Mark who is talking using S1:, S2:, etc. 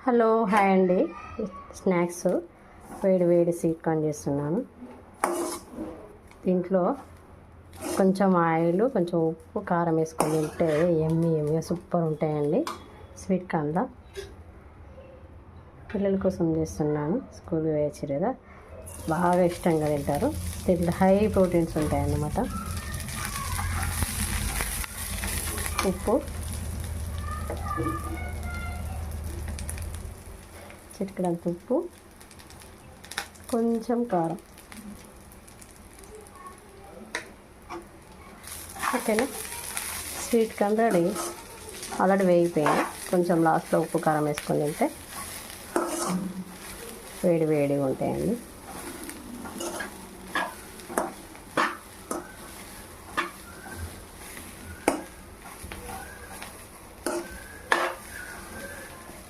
S1: Hello hi అండి. Snacks వేడి వేడి స్వీట్ కార్న్ చేస్తున్నాను. దీంట్లో కొంచెం ఆయిల్, కొంచెం ఉప్పు, కారం వేసుకొని తింటే ఎమ్మి సూపర్ ఉంటాయండి స్వీట్ కార్న్లో. పిల్లల కోసం చేస్తున్నాను, స్కూల్ వేయచ్చు కదా, బాగా ఇష్టంగా తింటారు. దీంట్లో హై ప్రోటీన్స్ ఉంటాయన్నమాట. ఉప్పు, చిటికెడంత ఉప్పు, కొంచెం కారం, ఓకేనా. Sweet corn ready. ఆల్రెడీ వేగిపోయింది. కొంచెం లాస్ట్లో ఉప్పు కారం వేసుకొని తింటే వేడి వేడిగా ఉంటాయండి.